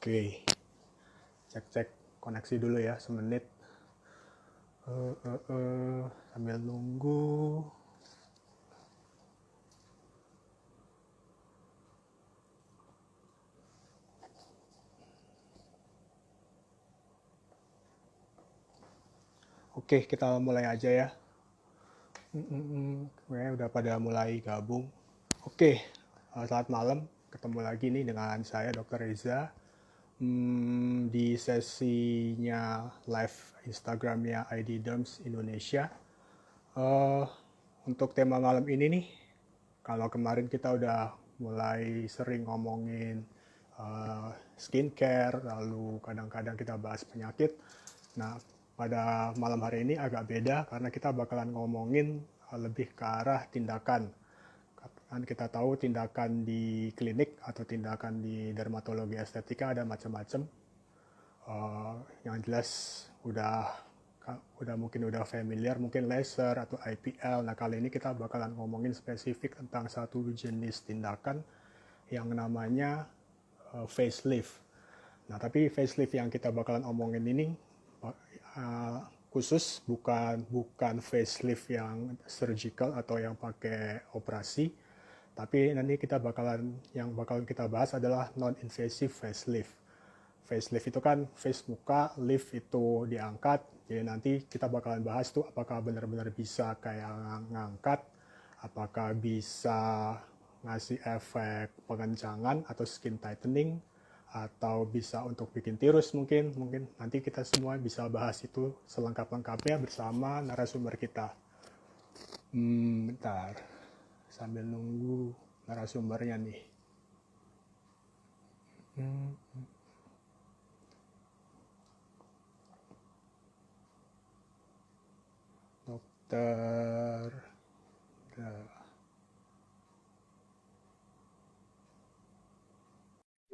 Oke, cek-cek koneksi dulu ya, semenit. Sambil nunggu. Oke, kita mulai aja ya. Kayaknya udah pada mulai gabung. Oke, selamat malam. Ketemu lagi nih dengan saya, Dr. Reza. Di sesinya live Instagramnya ID Derms Indonesia. Untuk tema malam ini nih, kalau kemarin kita udah mulai sering ngomongin skincare, lalu kadang-kadang kita bahas penyakit. Nah, pada malam hari ini agak beda karena kita bakalan ngomongin lebih ke arah tindakan. Kan kita tahu tindakan di klinik atau tindakan di dermatologi estetika ada macam-macam. Yang jelas mungkin udah familiar, mungkin laser atau IPL. Nah, kali ini kita bakalan ngomongin spesifik tentang satu jenis tindakan yang namanya facelift. Nah, tapi facelift yang kita bakalan omongin ini khusus bukan facelift yang surgical atau yang pakai operasi, tapi nanti yang bakalan kita bahas adalah non-invasive facelift. Facelift itu kan face muka, lift itu diangkat. Jadi nanti kita bakalan bahas tuh apakah benar-benar bisa kayak ngangkat, apakah bisa ngasih efek pengencangan atau skin tightening, atau bisa untuk bikin tirus mungkin nanti kita semua bisa bahas itu selengkap-lengkapnya bersama narasumber kita. Bentar, sambil nunggu narasumbernya nih. Dokter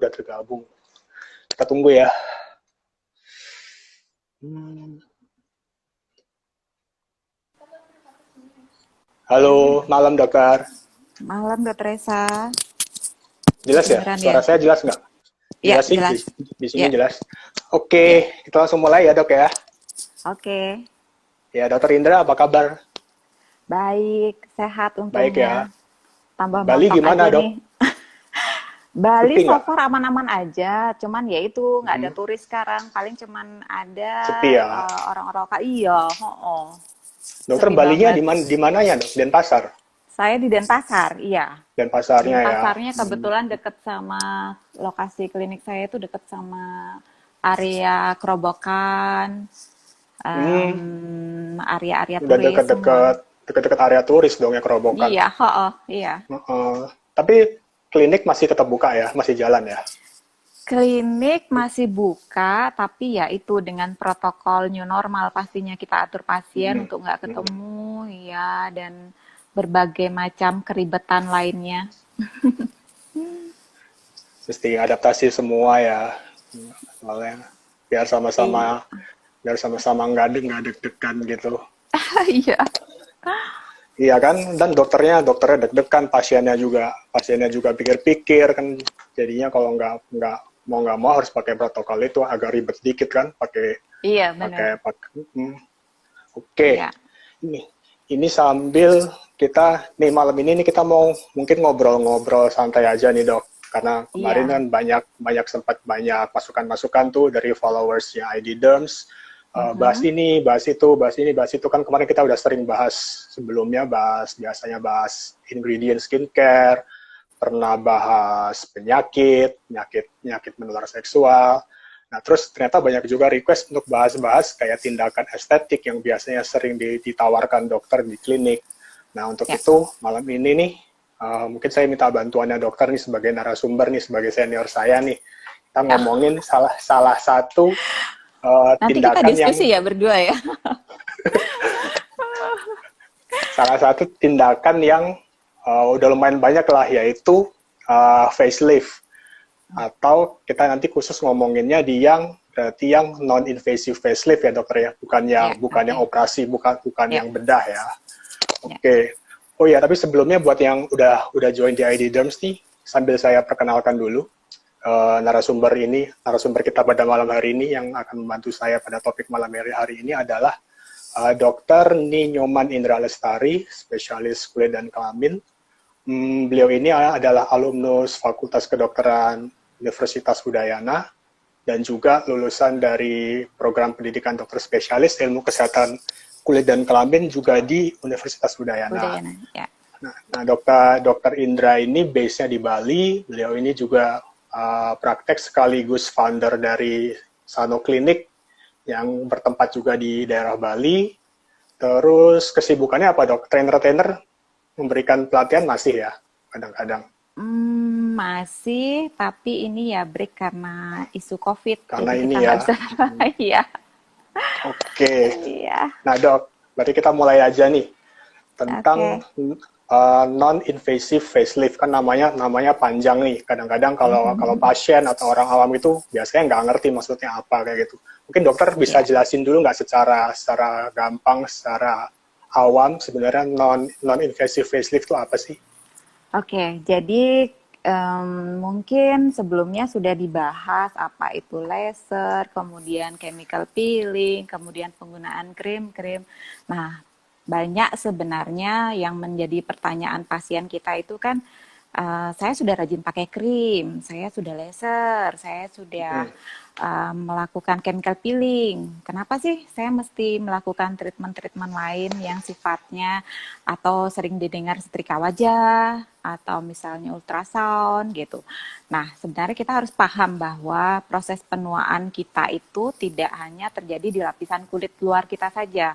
udah tergabung. Kita tunggu ya. Halo, malam dokter. Malam Dr. Reza. Jelas ya? Suara saya jelas nggak? Ya, jelas sih, jelas. Di sini jelas. Oke, kita langsung mulai ya dok ya. Oke. Ya, Dokter Indra apa kabar? Baik, sehat untungnya. Baik ya. Tambah Bali mantap gimana aja dok? nih. Bali Sepi so nggak? far aman-aman aja, cuman ya itu nggak ada turis sekarang, paling cuman ada Sepi ya. orang-orang lokal. Iya, Dokter Sepi Balinya banget. di mana ya dok? Denpasar. Saya di Denpasar, iya. Denpasarnya ya. Denpasarnya kebetulan deket sama lokasi klinik saya itu deket sama area Kerobokan, area-area Udah turis semua. dekat-dekat area turis dong ya Kerobokan. Iya, iya. Tapi klinik masih tetap buka ya, masih jalan ya. Klinik masih buka, tapi ya itu dengan protokol new normal pastinya kita atur pasien untuk nggak ketemu, ya, dan berbagai macam keribetan lainnya. Mesti adaptasi semua ya, soalnya biar sama-sama nggak deg-degan gitu. Iya. Iya kan, dan dokternya deg-degan, pasiennya juga pikir-pikir kan, jadinya kalau nggak mau harus pakai protokol itu agak ribet sedikit kan, Iya, benar. Oke. Iya. Ini sambil kita nih malam ini nih kita mau mungkin ngobrol-ngobrol santai aja nih dok, karena kemarin kan sempat banyak masukan-masukan tuh dari followersnya ID Derms. Bahas ini, bahas itu kan kemarin kita udah sering bahas sebelumnya, biasanya bahas ingredient skincare, pernah bahas penyakit menular seksual. Nah, terus ternyata banyak juga request untuk bahas-bahas kayak tindakan estetik yang biasanya sering ditawarkan dokter di klinik. Nah, untuk itu malam ini nih mungkin saya minta bantuannya dokter nih sebagai narasumber nih, sebagai senior saya nih. Kita ngomongin salah satu nanti tindakan kita diskusi ya berdua ya. Salah satu tindakan yang udah lumayan banyak lah, yaitu facelift. Atau kita nanti khusus ngomonginnya berarti yang non-invasive facelift ya dokter ya, bukan yang operasi, bukan yang bedah ya. Oke. Oh ya, tapi sebelumnya buat yang udah join di ID Derms nih, sambil saya perkenalkan dulu. narasumber kita pada malam hari ini yang akan membantu saya pada topik malam hari ini adalah Dr. Ni Nyoman Indra Lestari, spesialis kulit dan kelamin. Beliau ini adalah alumnus Fakultas Kedokteran Universitas Udayana dan juga lulusan dari program pendidikan dokter spesialis ilmu kesehatan kulit dan kelamin juga di Universitas Udayana. Ya. Nah, Dr. Indra ini base-nya di Bali. Beliau ini juga praktek sekaligus founder dari Sano Clinic yang bertempat juga di daerah Bali. Terus kesibukannya apa, Dok? Trainer-trainer memberikan pelatihan masih ya kadang-kadang? Masih, tapi ini ya break karena isu COVID. Karena jadi ini kita ya. Bisa, iya. Oke. Iya. Nah, Dok, berarti kita mulai aja nih tentang non-invasive facelift. Kan namanya panjang nih. Kadang-kadang kalau pasien atau orang awam itu biasanya nggak ngerti maksudnya apa kayak gitu. Mungkin dokter bisa jelasin dulu nggak secara gampang, secara awam sebenarnya non-invasive facelift itu apa sih? Oke, jadi mungkin sebelumnya sudah dibahas apa itu laser, kemudian chemical peeling, kemudian penggunaan krim-krim. Nah, banyak sebenarnya yang menjadi pertanyaan pasien kita itu kan, saya sudah rajin pakai krim, saya sudah laser, saya sudah melakukan chemical peeling. Kenapa sih saya mesti melakukan treatment-treatment lain yang sifatnya atau sering didengar setrika wajah atau misalnya ultrasound gitu. Nah, sebenarnya kita harus paham bahwa proses penuaan kita itu tidak hanya terjadi di lapisan kulit luar kita saja.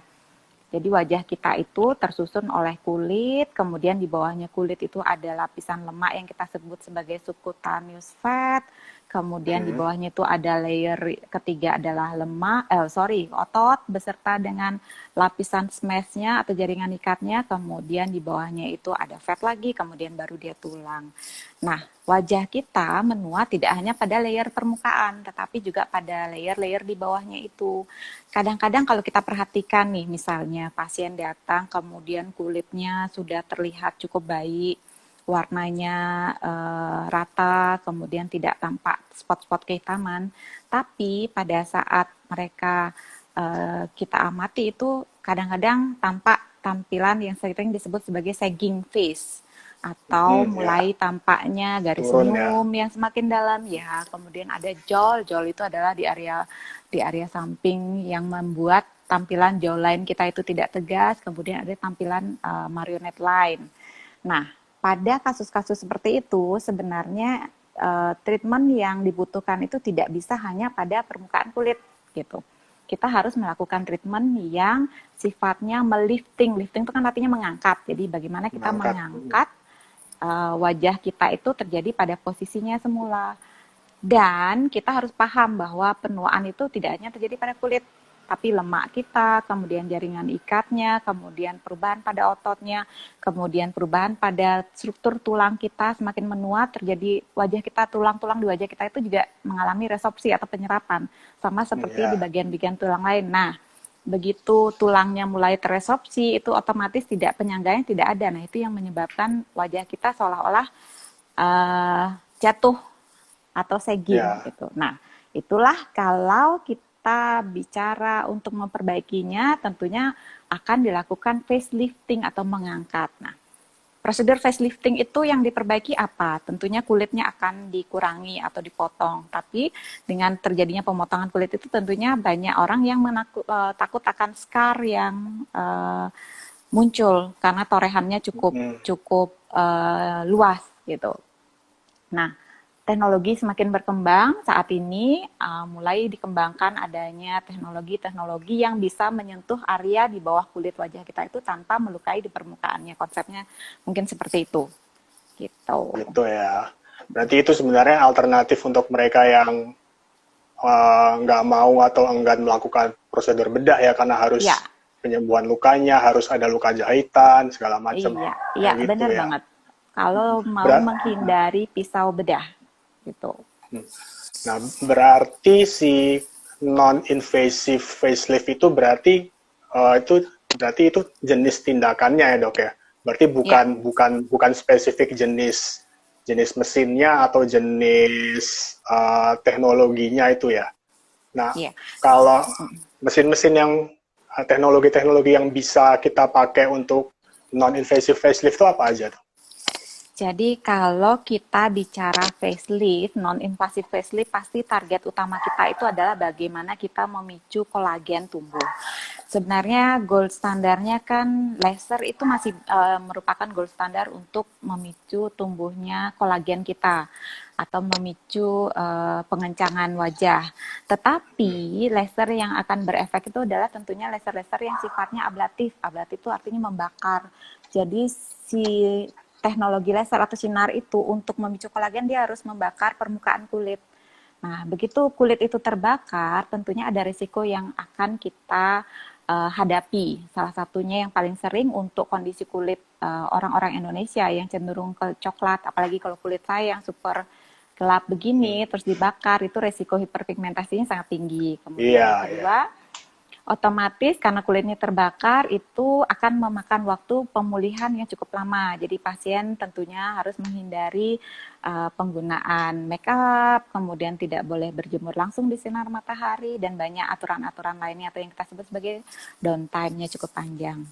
Jadi wajah kita itu tersusun oleh kulit, kemudian di bawahnya kulit itu ada lapisan lemak yang kita sebut sebagai subcutaneous fat, kemudian di bawahnya itu ada layer ketiga adalah otot beserta dengan lapisan smashnya atau jaringan ikatnya, kemudian di bawahnya itu ada fat lagi, kemudian baru dia tulang. Nah, wajah kita menua tidak hanya pada layer permukaan, tetapi juga pada layer-layer di bawahnya itu. Kadang-kadang kalau kita perhatikan nih, misalnya pasien datang kemudian kulitnya sudah terlihat cukup baik, warnanya rata, kemudian tidak tampak spot-spot kehitaman, tapi pada saat mereka kita amati itu kadang-kadang tampak tampilan yang sering disebut sebagai sagging face atau mulai tampaknya garis senyum yang semakin dalam ya, kemudian ada jol itu adalah di area samping yang membuat tampilan jawline kita itu tidak tegas, kemudian ada tampilan marionette line. Nah, pada kasus-kasus seperti itu sebenarnya treatment yang dibutuhkan itu tidak bisa hanya pada permukaan kulit gitu. Kita harus melakukan treatment yang sifatnya melifting. Lifting itu kan artinya mengangkat. Jadi bagaimana kita mengangkat wajah kita itu terjadi pada posisinya semula. Dan kita harus paham bahwa penuaan itu tidak hanya terjadi pada kulit, tapi lemak kita, kemudian jaringan ikatnya, kemudian perubahan pada ototnya, kemudian perubahan pada struktur tulang kita semakin menua, terjadi wajah kita, tulang-tulang di wajah kita itu juga mengalami resorpsi atau penyerapan, sama seperti di bagian-bagian tulang lain. Nah, begitu tulangnya mulai terresorpsi, itu otomatis penyangganya tidak ada. Nah, itu yang menyebabkan wajah kita seolah-olah jatuh atau sagging gitu. Nah, itulah kalau kita bicara untuk memperbaikinya, tentunya akan dilakukan facelifting atau mengangkat. Nah, prosedur facelifting itu yang diperbaiki apa? Tentunya kulitnya akan dikurangi atau dipotong. Tapi dengan terjadinya pemotongan kulit itu tentunya banyak orang yang takut akan scar yang muncul karena torehannya cukup luas gitu. Nah, teknologi semakin berkembang, saat ini mulai dikembangkan adanya teknologi-teknologi yang bisa menyentuh area di bawah kulit wajah kita itu tanpa melukai di permukaannya. Konsepnya mungkin seperti itu. Gitu. Gitu ya. Berarti itu sebenarnya alternatif untuk mereka yang nggak mau atau enggan melakukan prosedur bedah ya, karena harus penyembuhan lukanya, harus ada luka jahitan, segala macam. Iya, gitu benar banget. Kalau mau menghindari pisau bedah. Gitu. Nah, berarti si non-invasive facelift itu berarti itu jenis tindakannya ya, Dok ya. Berarti bukan spesifik jenis jenis mesinnya atau jenis teknologinya itu ya. Nah, Iya. kalau mesin-mesin yang teknologi-teknologi yang bisa kita pakai untuk non-invasive facelift itu apa aja tuh? Jadi kalau kita bicara facelift, non-invasive facelift, pasti target utama kita itu adalah bagaimana kita memicu kolagen tumbuh. Sebenarnya gold standarnya kan laser itu masih merupakan gold standar untuk memicu tumbuhnya kolagen kita atau memicu pengencangan wajah. Tetapi laser yang akan berefek itu adalah tentunya laser-laser yang sifatnya ablatif. Ablatif itu artinya membakar. Jadi si teknologi laser atau sinar itu untuk memicu kolagen dia harus membakar permukaan kulit. Nah, begitu kulit itu terbakar, tentunya ada risiko yang akan kita hadapi. Salah satunya yang paling sering untuk kondisi kulit orang-orang Indonesia yang cenderung ke coklat, apalagi kalau kulit saya yang super gelap begini, terus dibakar, itu risiko hiperpigmentasinya sangat tinggi. Kemudian yang Iya, iya. kedua, otomatis karena kulitnya terbakar itu akan memakan waktu pemulihan yang cukup lama. Jadi pasien tentunya harus menghindari penggunaan makeup, kemudian tidak boleh berjemur langsung di sinar matahari dan banyak aturan-aturan lainnya atau yang kita sebut sebagai downtime-nya cukup panjang.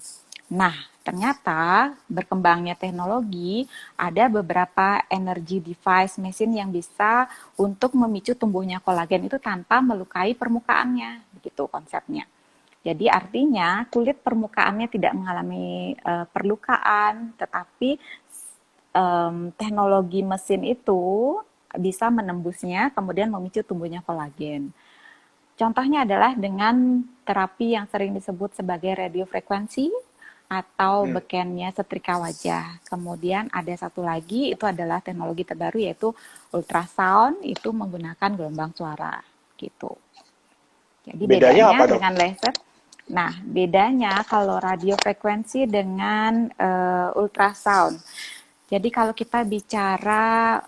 Nah, ternyata berkembangnya teknologi, ada beberapa energy device mesin yang bisa untuk memicu tumbuhnya kolagen itu tanpa melukai permukaannya, begitu konsepnya. Jadi artinya kulit permukaannya tidak mengalami perlukaan, tetapi teknologi mesin itu bisa menembusnya, kemudian memicu tumbuhnya kolagen. Contohnya adalah dengan terapi yang sering disebut sebagai radiofrekuensi atau bekennya setrika wajah. Kemudian ada satu lagi, itu adalah teknologi terbaru yaitu ultrasound, itu menggunakan gelombang suara gitu. Jadi Bedanya bedanya apa, Dok? dengan laser. Nah, bedanya kalau radiofrekuensi dengan ultrasound. Jadi kalau kita bicara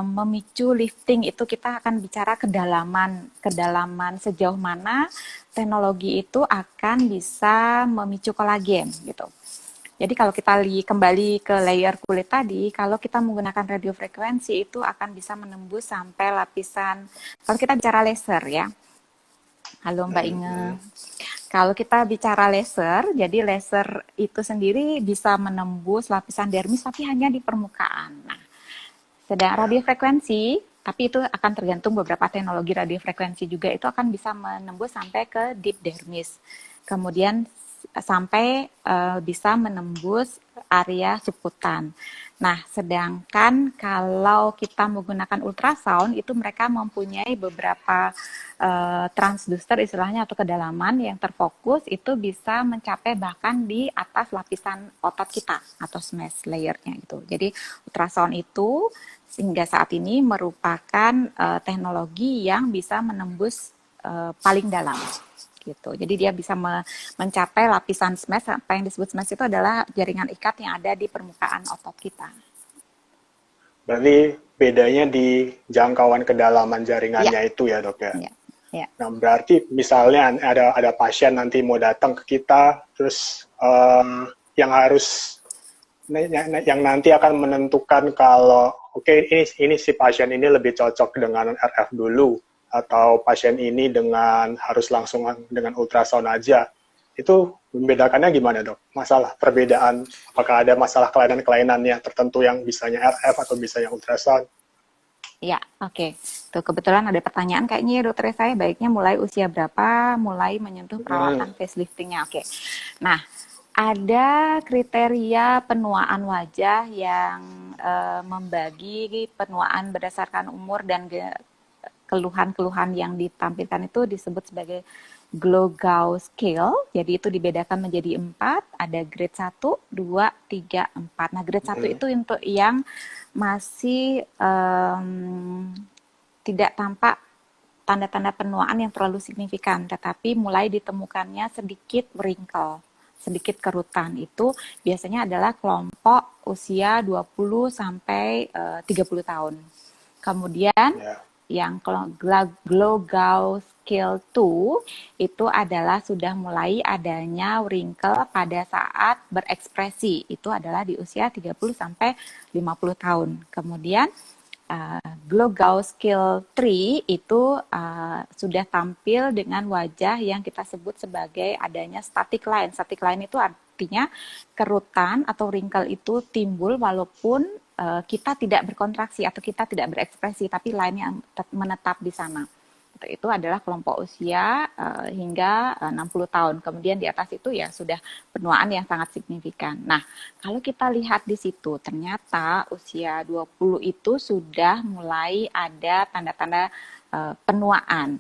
memicu lifting itu kita akan bicara kedalaman sejauh mana teknologi itu akan bisa memicu kolagen gitu. Jadi kalau kita kembali ke layer kulit tadi, kalau kita menggunakan radiofrekuensi itu akan bisa menembus sampai lapisan, kalau kita bicara laser ya. Halo Mbak Inge. Kalau kita bicara laser, jadi laser itu sendiri bisa menembus lapisan dermis tapi hanya di permukaan. Nah, sedang radiofrekuensi, tapi itu akan tergantung beberapa teknologi radiofrekuensi juga itu akan bisa menembus sampai ke deep dermis. Kemudian sampai bisa menembus area subkutan. Nah, sedangkan kalau kita menggunakan ultrasound itu mereka mempunyai beberapa transducer istilahnya atau kedalaman yang terfokus itu bisa mencapai bahkan di atas lapisan otot kita atau smesh layernya gitu. Jadi ultrasound itu hingga saat ini merupakan teknologi yang bisa menembus paling dalam gitu. Jadi dia bisa mencapai lapisan smesh. Apa yang disebut smesh itu adalah jaringan ikat yang ada di permukaan otot kita. Berarti bedanya di jangkauan kedalaman Ya, jaringannya itu ya, Dok ya. ya, ya. Nah, berarti misalnya ada pasien nanti mau datang ke kita, terus yang harus yang nanti akan menentukan kalau oke, ini si pasien ini lebih cocok dengan RF dulu atau pasien ini dengan harus langsung dengan ultrasound aja. Itu membedakannya gimana, Dok? Masalah perbedaan, apakah ada masalah kelainan-kelainannya tertentu yang bisanya RF atau bisanya ultrasound? Ya, oke. Tuh kebetulan ada pertanyaan kayaknya dokter saya baiknya mulai usia berapa mulai menyentuh perawatan faceliftingnya. Oke. Nah, ada kriteria penuaan wajah yang membagi penuaan berdasarkan umur dan keluhan-keluhan yang ditampilkan itu disebut sebagai Glogau Scale. Jadi itu dibedakan menjadi 4, ada grade 1, 2, 3, 4. Nah, grade 1 itu untuk yang masih tidak tampak tanda-tanda penuaan yang terlalu signifikan, tetapi mulai ditemukannya sedikit wrinkle, sedikit kerutan. Itu biasanya adalah kelompok usia 20 sampai 30 tahun. Kemudian yang Glogau Scale 2 itu adalah sudah mulai adanya wrinkle pada saat berekspresi. Itu adalah di usia 30 sampai 50 tahun. Kemudian Glogau Scale 3 itu sudah tampil dengan wajah yang kita sebut sebagai adanya static line. Static line itu artinya kerutan atau wrinkle itu timbul walaupun kita tidak berkontraksi atau kita tidak berekspresi, tapi line yang menetap di sana. Itu adalah kelompok usia hingga 60 tahun. Kemudian di atas itu ya sudah penuaan yang sangat signifikan. Nah, kalau kita lihat di situ, ternyata usia 20 itu sudah mulai ada tanda-tanda penuaan.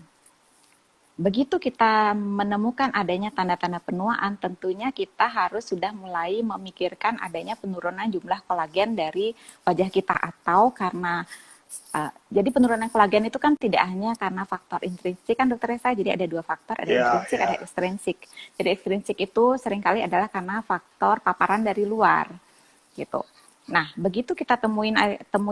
Begitu kita menemukan adanya tanda-tanda penuaan, tentunya kita harus sudah mulai memikirkan adanya penurunan jumlah kolagen dari wajah kita, atau karena jadi penurunan kolagen itu kan tidak hanya karena faktor intrinsik kan Dokter Esa, jadi ada dua faktor, ada intrinsik, ada ekstrinsik. Jadi ekstrinsik itu seringkali adalah karena faktor paparan dari luar, gitu. Nah, begitu kita temui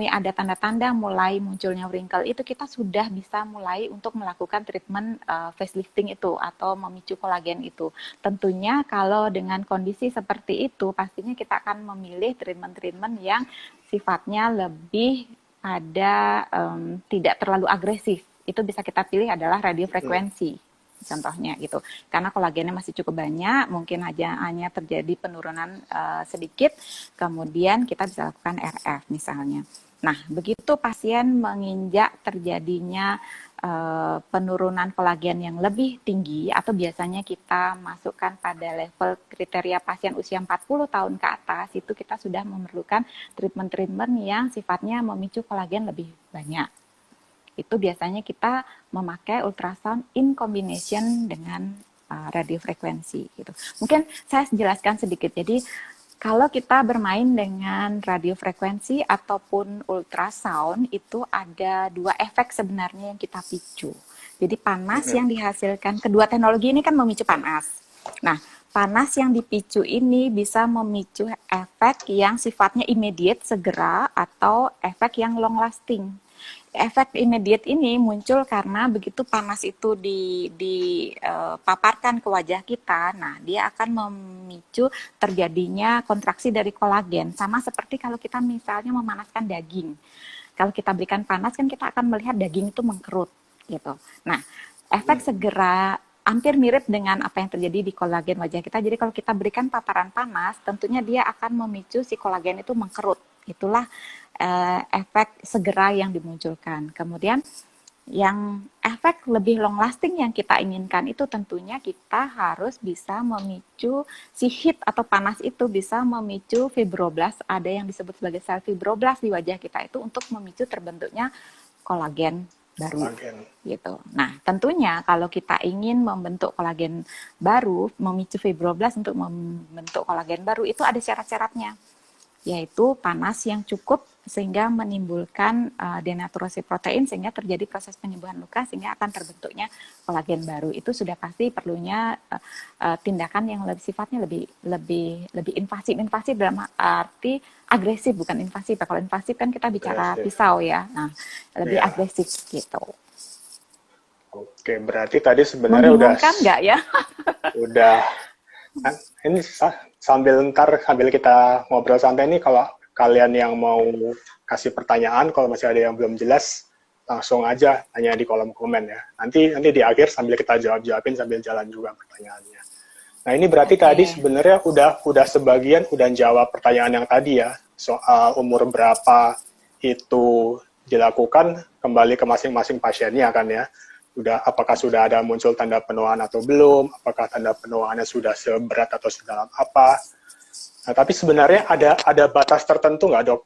ada tanda-tanda mulai munculnya wrinkle itu, kita sudah bisa mulai untuk melakukan treatment facelifting itu atau memicu kolagen itu. Tentunya kalau dengan kondisi seperti itu, pastinya kita akan memilih treatment-treatment yang sifatnya lebih ada tidak terlalu agresif. Itu bisa kita pilih adalah radiofrekuensi contohnya gitu, karena kolagennya masih cukup banyak, mungkin hanya terjadi penurunan sedikit, kemudian kita bisa lakukan RF misalnya. Nah, begitu pasien menginjak terjadinya penurunan kolagen yang lebih tinggi, atau biasanya kita masukkan pada level kriteria pasien usia 40 tahun ke atas, itu kita sudah memerlukan treatment-treatment yang sifatnya memicu kolagen lebih banyak. Itu biasanya kita memakai ultrasound in combination dengan radiofrekuensi gitu. Mungkin saya jelaskan sedikit. Jadi kalau kita bermain dengan radiofrekuensi ataupun ultrasound, itu ada dua efek sebenarnya yang kita picu. Jadi panas yang dihasilkan, kedua teknologi ini kan memicu panas. Nah, panas yang dipicu ini bisa memicu efek yang sifatnya immediate, segera, atau efek yang long lasting. Efek immediate ini muncul karena begitu panas itu dipaparkan ke wajah kita, nah dia akan memicu terjadinya kontraksi dari kolagen. Sama seperti kalau kita misalnya memanaskan daging. Kalau kita berikan panas kan kita akan melihat daging itu mengkerut gitu. Nah, efek segera hampir mirip dengan apa yang terjadi di kolagen wajah kita. Jadi kalau kita berikan paparan panas, tentunya dia akan memicu si kolagen itu mengkerut. Itulah efek segera yang dimunculkan. Kemudian yang efek lebih long lasting yang kita inginkan itu tentunya kita harus bisa memicu si heat atau panas itu bisa memicu fibroblast, ada yang disebut sebagai sel fibroblast di wajah kita itu untuk memicu terbentuknya kolagen baru gitu. Nah, tentunya kalau kita ingin membentuk kolagen baru, memicu fibroblast untuk membentuk kolagen baru itu ada syarat-syaratnya, yaitu panas yang cukup sehingga menimbulkan denaturasi protein sehingga terjadi proses penyembuhan luka sehingga akan terbentuknya kolagen baru. Itu sudah pasti perlunya tindakan yang sifatnya lebih invasif dalam arti agresif, bukan invasif. Kalau invasif kan kita bicara pisau ya. Nah, lebih agresif gitu. Oke, berarti tadi sebenarnya membingungkan nggak ya? Udah. Ini sambil kita ngobrol santai nih, kalau kalian yang mau kasih pertanyaan, kalau masih ada yang belum jelas, langsung aja tanya di kolom komen ya. Nanti di akhir sambil kita jawabin sambil jalan juga pertanyaannya. Nah, ini berarti tadi sebenarnya udah sebagian udah jawab pertanyaan yang tadi ya, soal umur berapa itu dilakukan, kembali ke masing-masing pasiennya kan ya. Apakah sudah ada muncul tanda penuaan atau belum, apakah tanda penuaannya sudah seberat atau sedalam apa. Nah, tapi sebenarnya ada batas tertentu nggak, Dok,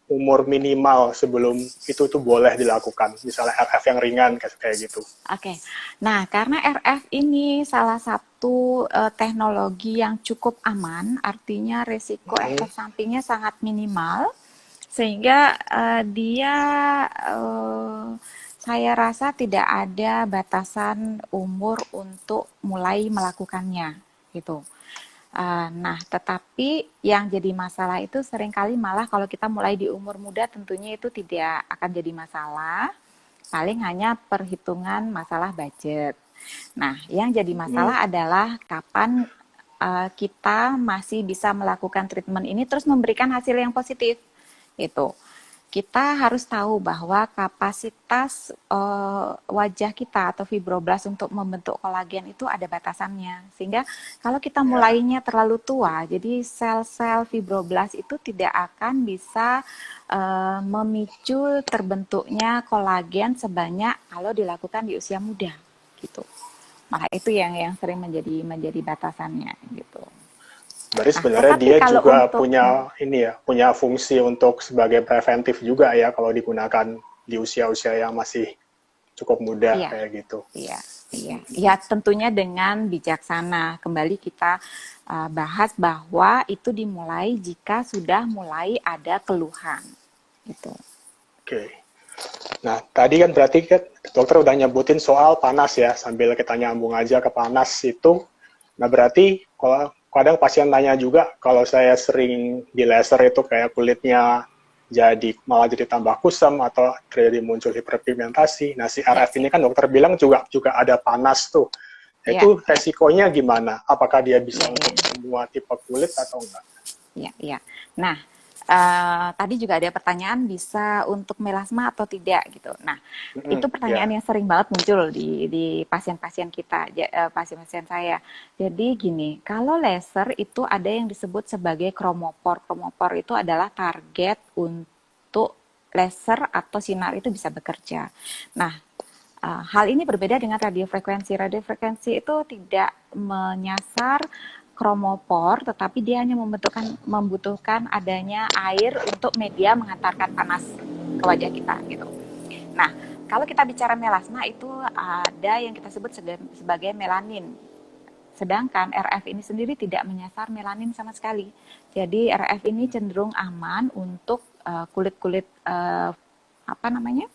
umur minimal sebelum itu tuh boleh dilakukan, misalnya RF yang ringan kayak gitu. Oke. Nah, karena RF ini salah satu teknologi yang cukup aman, artinya risiko efek sampingnya sangat minimal, sehingga dia saya rasa tidak ada batasan umur untuk mulai melakukannya, gitu. Nah, tetapi yang jadi masalah itu seringkali malah kalau kita mulai di umur muda tentunya itu tidak akan jadi masalah. paling hanya perhitungan masalah budget. Nah, yang jadi Hmm, masalah adalah kapan kita masih bisa melakukan treatment ini terus memberikan hasil yang positif. Itu. Kita harus tahu bahwa kapasitas wajah kita atau fibroblas untuk membentuk kolagen itu ada batasannya. Sehingga kalau kita ya. mulainya terlalu tua, jadi sel-sel fibroblas itu tidak akan bisa memicu terbentuknya kolagen sebanyak kalau dilakukan di usia muda gitu. Malah itu yang sering menjadi batasannya gitu. Berarti Nah, sebenarnya tetapi dia kalau juga untuk punya ini ya, punya fungsi untuk sebagai preventif juga ya kalau digunakan di usia-usia yang masih cukup muda iya, kayak gitu. iya, iya. Ya, tentunya dengan bijaksana. Kembali kita bahas bahwa itu dimulai jika sudah mulai ada keluhan. Gitu. Oke. Nah, tadi kan berarti kan dokter udah nyebutin soal panas ya, sambil kita nyambung aja ke panas itu. Nah, berarti kalau kadang pasien tanya juga, kalau saya sering di laser itu kayak kulitnya malah jadi tambah kusam atau terjadi muncul hiperpigmentasi. Nah, si Ya, RF ini kan dokter bilang juga ada panas tuh. Nah, ya, itu ya, resikonya gimana? Apakah dia bisa ya, untuk ya. semua tipe kulit atau enggak? Ya, ya. Nah, tadi juga ada pertanyaan bisa untuk melasma atau tidak gitu. Nah, itu Ya, pertanyaan yang sering banget muncul di pasien-pasien kita, pasien-pasien saya. Jadi gini, kalau laser itu ada yang disebut sebagai kromopor. Kromopor itu adalah target untuk laser atau sinar itu bisa bekerja. Nah, hal ini berbeda dengan radiofrekuensi. Radiofrekuensi itu tidak menyasar kromopor, tetapi dia hanya membutuhkan adanya air untuk media mengantarkan panas ke wajah kita gitu. Nah, kalau kita bicara melasma itu ada yang kita sebut sebagai melanin. Sedangkan RF ini sendiri tidak menyasar melanin sama sekali. Jadi RF ini cenderung aman untuk kulit-kulit apa namanya?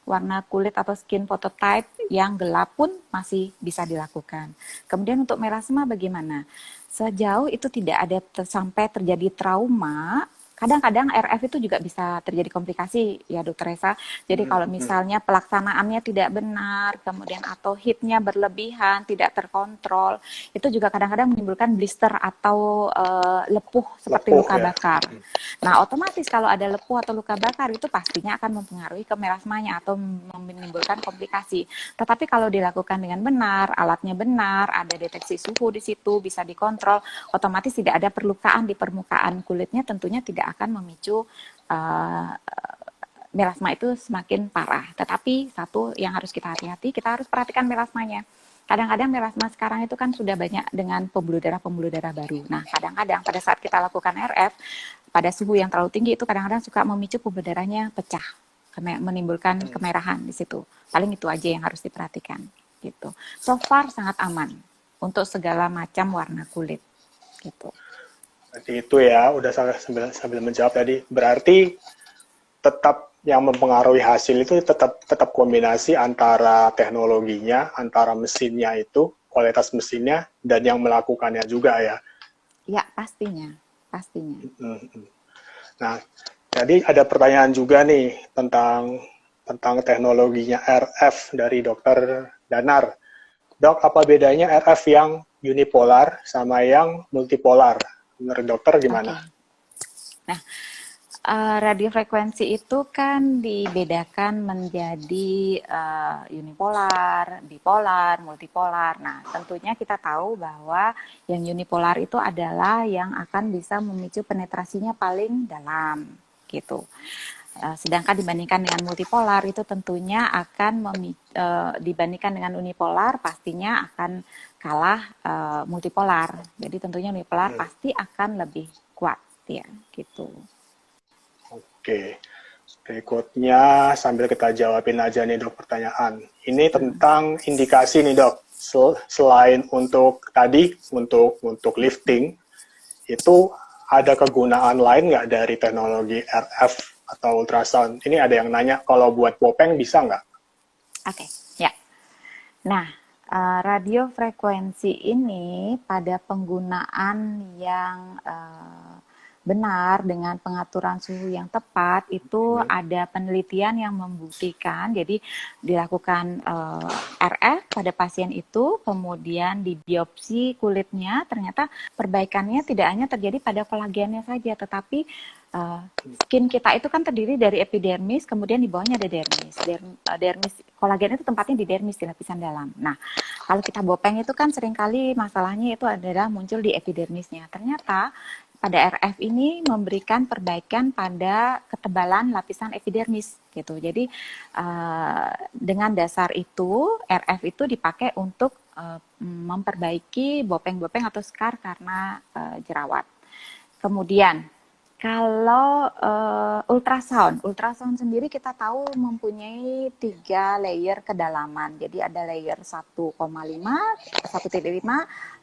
Warna kulit atau skin phototype yang gelap pun masih bisa dilakukan. Kemudian untuk melasma bagaimana? Sejauh itu tidak ada sampai terjadi trauma, kadang-kadang RF itu juga bisa terjadi komplikasi ya dokter Resa. Jadi kalau misalnya pelaksanaannya tidak benar, kemudian atau heatnya berlebihan, tidak terkontrol, itu juga kadang-kadang menimbulkan blister atau lepuh seperti lepuh luka ya. bakar. Nah, otomatis kalau ada lepuh atau luka bakar itu pastinya akan mempengaruhi ke melasmanya atau menimbulkan komplikasi. Tetapi kalau dilakukan dengan benar, alatnya benar, ada deteksi suhu di situ, bisa dikontrol, otomatis tidak ada perlukaan di permukaan kulitnya, tentunya tidak akan memicu uh, melasma itu semakin parah. Tetapi satu yang harus kita hati-hati, kita harus perhatikan melasmanya. Kadang-kadang melasma sekarang itu kan sudah banyak dengan pembuluh darah baru. Nah, kadang-kadang pada saat kita lakukan RF, pada suhu yang terlalu tinggi itu kadang-kadang suka memicu pembuluh darahnya pecah, menimbulkan kemerahan di situ. Paling itu aja yang harus diperhatikan. Gitu. So far sangat aman untuk segala macam warna kulit. Gitu. Berarti itu ya, udah sambil menjawab tadi. Berarti tetap yang mempengaruhi hasil itu tetap kombinasi antara teknologinya, antara mesinnya itu, kualitas mesinnya, dan yang melakukannya juga ya. Ya, pastinya. Pastinya. Nah, jadi ada pertanyaan juga nih tentang teknologinya RF dari Dokter Danar. Dok, apa bedanya RF yang unipolar sama yang multipolar? Menurut dokter Oke. gimana? Nah, radiofrekuensi itu kan dibedakan menjadi unipolar, bipolar, multipolar. Nah, tentunya kita tahu bahwa yang unipolar itu adalah yang akan bisa memicu penetrasinya paling dalam, gitu. Sedangkan dibandingkan dengan multipolar itu tentunya akan dibandingkan dengan unipolar pastinya akan kalah multipolar. Jadi tentunya unipolar pasti akan lebih kuat ya, gitu. Oke, berikutnya sambil kita jawabin aja nih dok pertanyaan. Ini tentang indikasi nih dok. Selain untuk tadi untuk lifting, itu ada kegunaan lain nggak dari teknologi RF atau ultrasound? Ini ada yang nanya kalau buat Bopeng bisa nggak? Oke, ya. Nah, radiofrekuensi ini pada penggunaan yang benar dengan pengaturan suhu yang tepat itu ada penelitian yang membuktikan. Jadi dilakukan RF pada pasien itu, kemudian dibiopsi kulitnya, ternyata perbaikannya tidak hanya terjadi pada kolagennya saja, tetapi skin kita itu kan terdiri dari epidermis, kemudian di bawahnya ada dermis. Dermis kolagen itu tempatnya di dermis, di lapisan dalam. Nah, kalau kita bopeng itu kan seringkali masalahnya itu adalah muncul di epidermisnya. Ternyata pada RF ini memberikan perbaikan pada ketebalan lapisan epidermis gitu. Jadi dengan dasar itu RF itu dipakai untuk memperbaiki bopeng-bopeng atau scar karena jerawat. Kemudian kalau ultrasound sendiri kita tahu mempunyai 3 layer kedalaman. Jadi ada layer 1,5, 1,5,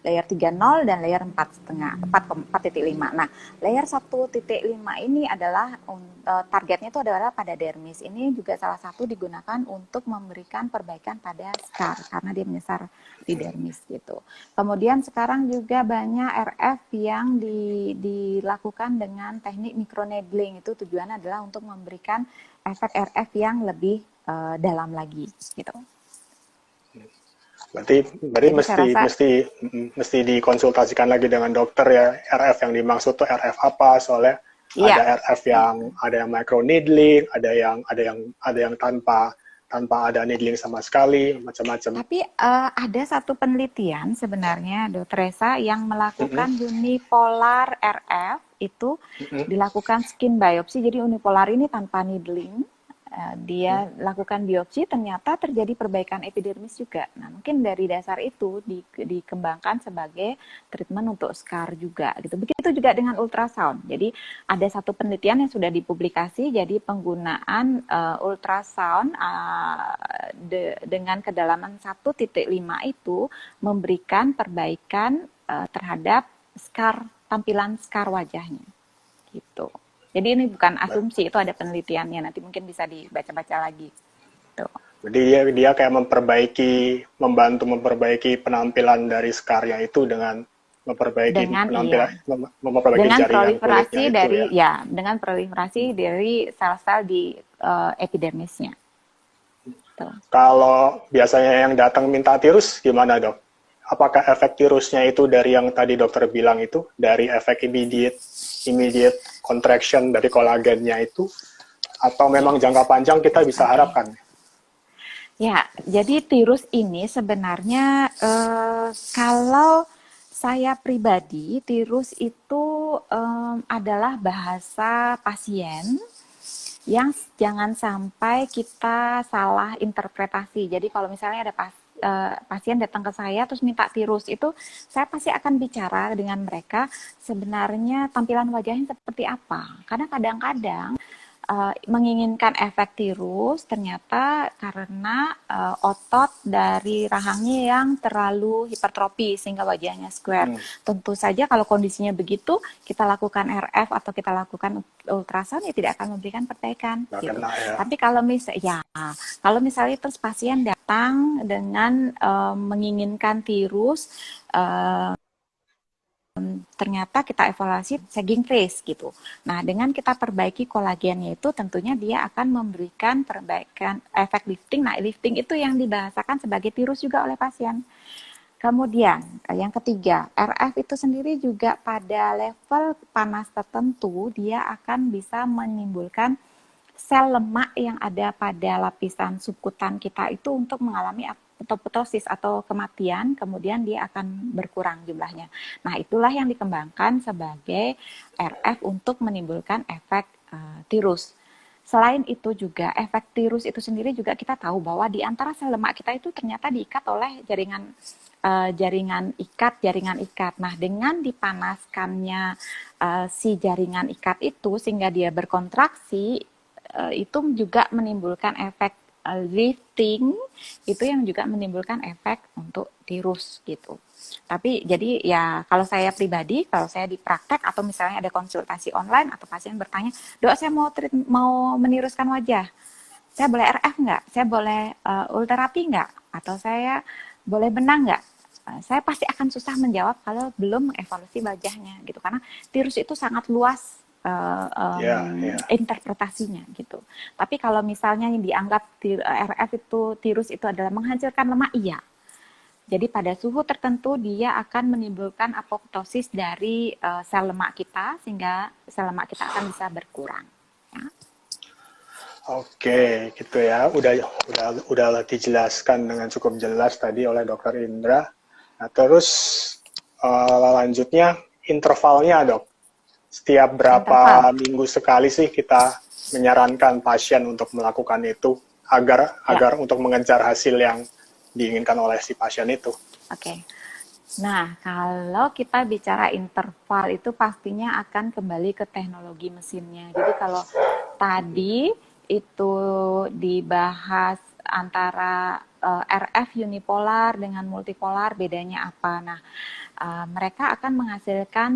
layer 3,0 dan layer 4,5. Nah, layer 1,5 ini adalah targetnya itu adalah pada dermis. Ini juga salah satu digunakan untuk memberikan perbaikan pada scar karena dia menyasar di dermis gitu. Kemudian sekarang juga banyak RF yang dilakukan dengan teknik microneedling. Itu tujuannya adalah untuk memberikan efek RF yang lebih dalam lagi gitu. Berarti mesti dikonsultasikan lagi dengan dokter ya, RF yang dimaksud tuh RF apa, soalnya ada RF yang ada yang microneedling, ada yang tanpa ada needling sama sekali, macam-macam. Tapi ada satu penelitian sebenarnya, Dr. Reza, yang melakukan unipolar RF itu dilakukan skin biopsi. Jadi unipolar ini tanpa needling. Dia lakukan biopsi, ternyata terjadi perbaikan epidermis juga. Nah, mungkin dari dasar itu dikembangkan sebagai treatment untuk scar juga. Gitu. Begitu juga dengan ultrasound. Jadi ada satu penelitian yang sudah dipublikasi, jadi penggunaan ultrasound dengan kedalaman 1,5 itu memberikan perbaikan terhadap tampilan scar wajahnya. Gitu. Jadi ini bukan asumsi, itu ada penelitiannya. Nanti mungkin bisa dibaca-baca lagi. Tuh. Jadi dia kayak membantu memperbaiki penampilan dari scarnya itu dengan memperbaiki jaringan kulitnya itu, dengan proliferasi dari sel-sel di epidermisnya. Tuh. Kalau biasanya yang datang minta tirus gimana, Dok? Apakah efek tirusnya itu dari yang tadi dokter bilang itu, dari efek immediate contraction dari kolagennya itu, atau memang jangka panjang kita bisa harapkan? Ya, jadi tirus ini sebenarnya kalau saya pribadi, tirus itu adalah bahasa pasien yang jangan sampai kita salah interpretasi. Jadi kalau misalnya ada pasien datang ke saya terus minta tirus, itu saya pasti akan bicara dengan mereka sebenarnya tampilan wajahnya seperti apa. Karena kadang-kadang menginginkan efek tirus ternyata karena otot dari rahangnya yang terlalu hipertrofi sehingga wajahnya square. Tentu saja kalau kondisinya begitu kita lakukan RF atau kita lakukan ultrasound ya tidak akan memberikan perbaikan. Gitu. Tapi kalau misalnya terus pasien datang dengan menginginkan tirus, ternyata kita evaluasi sagging face gitu. Nah, dengan kita perbaiki kolagennya itu tentunya dia akan memberikan perbaikan efek lifting. Nah, lifting itu yang dibahasakan sebagai tirus juga oleh pasien. Kemudian, yang ketiga, RF itu sendiri juga pada level panas tertentu dia akan bisa menimbulkan sel lemak yang ada pada lapisan subkutan kita itu untuk mengalami apoptosis atau kematian, kemudian dia akan berkurang jumlahnya. Nah, itulah yang dikembangkan sebagai RF untuk menimbulkan efek tirus. Selain itu juga, efek tirus itu sendiri juga kita tahu bahwa di antara sel lemak kita itu ternyata diikat oleh jaringan ikat. Nah, dengan dipanaskannya si jaringan ikat itu sehingga dia berkontraksi, itu juga menimbulkan efek lifting, itu yang juga menimbulkan efek untuk tirus gitu. Tapi jadi ya kalau saya pribadi, kalau saya di praktek atau misalnya ada konsultasi online atau pasien bertanya, "Dok, saya mau meniruskan wajah. Saya boleh RF nggak? Saya boleh ulterapi nggak? Atau saya boleh benang nggak?" saya pasti akan susah menjawab kalau belum mengevaluasi wajahnya gitu, karena virus itu sangat luas Ya, ya. interpretasinya gitu. Tapi kalau misalnya yang dianggap RF itu virus itu adalah menghancurkan lemak, iya. Jadi pada suhu tertentu dia akan menimbulkan apoptosis dari sel lemak kita, sehingga sel lemak kita akan bisa berkurang. Ya. Oke, gitu ya. Udah dijelaskan dengan cukup jelas tadi oleh Dokter Indra. Nah, terus lanjutnya intervalnya, Dok. Setiap berapa Interval. minggu sekali sih kita menyarankan pasien untuk melakukan itu agar Ya, agar untuk mengejar hasil yang diinginkan oleh si pasien itu. oke. Nah, kalau kita bicara interval itu pastinya akan kembali ke teknologi mesinnya. Jadi kalau tadi itu dibahas antara RF unipolar dengan multipolar, bedanya apa? Nah, mereka akan menghasilkan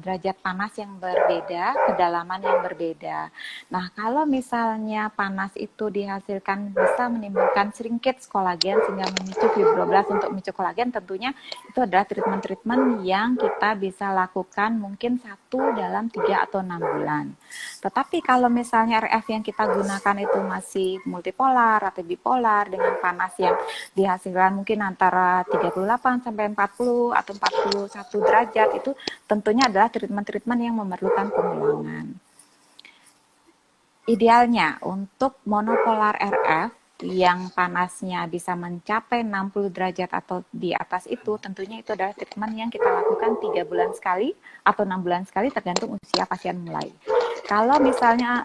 derajat panas yang berbeda, kedalaman yang berbeda. Nah, kalau misalnya panas itu dihasilkan bisa menimbulkan shrinkage kolagen sehingga memicu fibroblast. Untuk memicu kolagen tentunya itu adalah treatment-treatment yang kita bisa lakukan mungkin 1 dalam 3 atau 6 bulan. Tetapi kalau misalnya RF yang kita gunakan itu masih multipolar atau bipolar dengan panas yang dihasilkan mungkin antara 38 sampai 40 atau 41 derajat, itu tentunya adalah treatment-treatment yang memerlukan pengulangan. Idealnya untuk monopolar RF yang panasnya bisa mencapai 60 derajat atau di atas itu, tentunya itu adalah treatment yang kita lakukan 3 bulan sekali atau 6 bulan sekali tergantung usia pasien mulai. Kalau misalnya